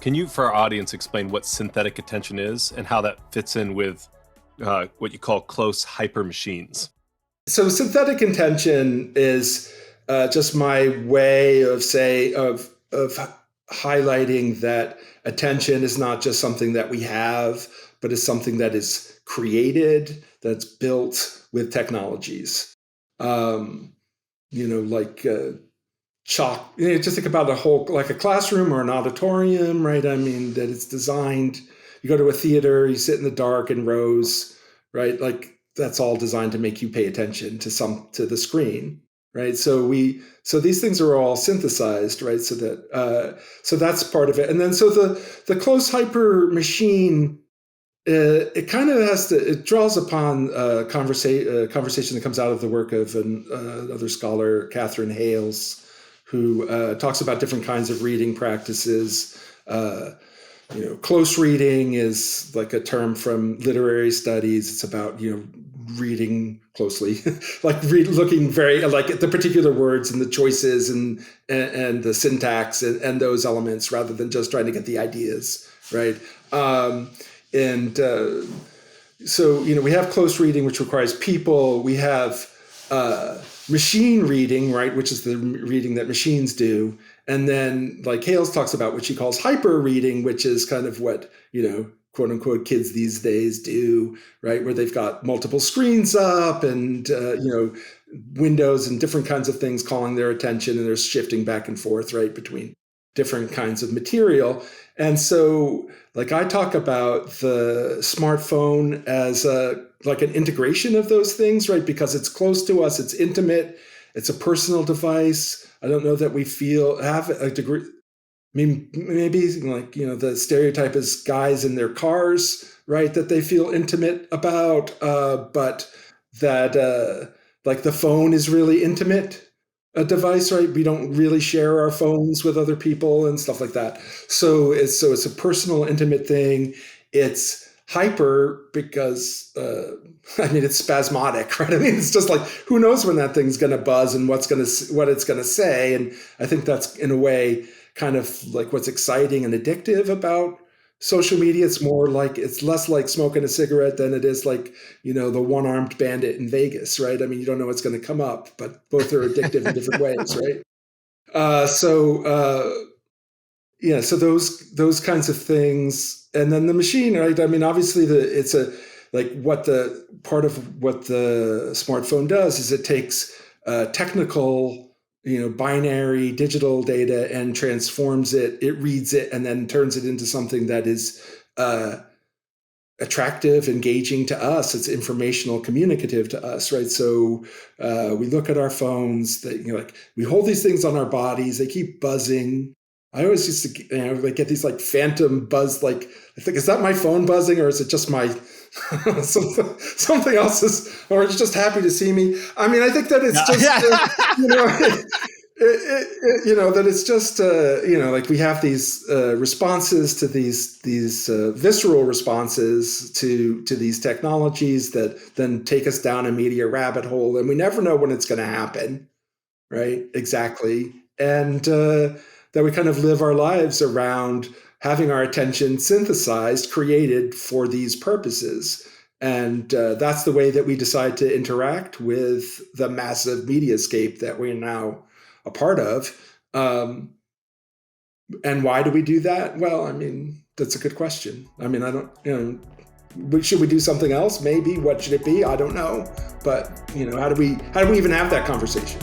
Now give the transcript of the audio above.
Can you, for our audience, explain what synthetic attention is and how that fits in with what you call close hyper machines? So synthetic attention is just my way of highlighting that attention is not just something that we have, but is something that is created, that's built with technologies. Like chalk. Just think about like a classroom or an auditorium, right? I mean, that it's designed. You go to a theater, you sit in the dark in rows, right? Like that's all designed to make you pay attention to the screen, right? So these things are all synthesized, right? So that's part of it. And then so the close hyper machine, it draws upon conversation that comes out of the work of another scholar, Catherine Hales, who talks about different kinds of reading practices. Close reading is like a term from literary studies. It's about, reading closely, looking very like at the particular words and the choices and the syntax and those elements rather than just trying to get the ideas, right? So we have close reading, which requires people. We have machine reading, right, which is the reading that machines do. And then like Hales talks about what she calls hyper reading, which is kind of what, quote unquote, kids these days do, right, where they've got multiple screens up and, windows and different kinds of things calling their attention, and they're shifting back and forth, right, between different kinds of material. And so like I talk about the smartphone as like an integration of those things, right? Because it's close to us, it's intimate, it's a personal device. I don't know that we have a degree. I mean, maybe like, the stereotype is guys in their cars, right? That they feel intimate about, but that like the phone is really intimate. A device, right? We don't really share our phones with other people and stuff like that. So it's a personal, intimate thing. It's hyper because, it's spasmodic, right? I mean, it's just like, who knows when that thing's going to buzz and what it's going to say. And I think that's in a way kind of like what's exciting and addictive about social media. It's less like smoking a cigarette than it is like, the one-armed bandit in Vegas, right? I mean, you don't know what's going to come up, but both are addictive in different ways, right? So those kinds of things. And then the machine, right? I mean, obviously part of what the smartphone does is it takes technical, binary digital data and transforms it. It reads it and then turns it into something that is attractive, engaging to us. It's informational, communicative to us, right? So we look at our phones. That we hold these things on our bodies. They keep buzzing. I always used to get these like phantom buzz. Like I think, is that my phone buzzing or is it just my something else or it's just happy to see me? I mean, I think that it's just that it's just like we have these responses to these visceral responses to these technologies that then take us down a media rabbit hole, and we never know when it's going to happen, right? Exactly. And that we kind of live our lives around having our attention synthesized, created for these purposes. And that's the way that we decide to interact with the massive mediascape that we're now a part of. And why do we do that? Well, I mean, that's a good question. I mean, I don't, should we do something else? Maybe. What should it be? I don't know. But, how do we even have that conversation?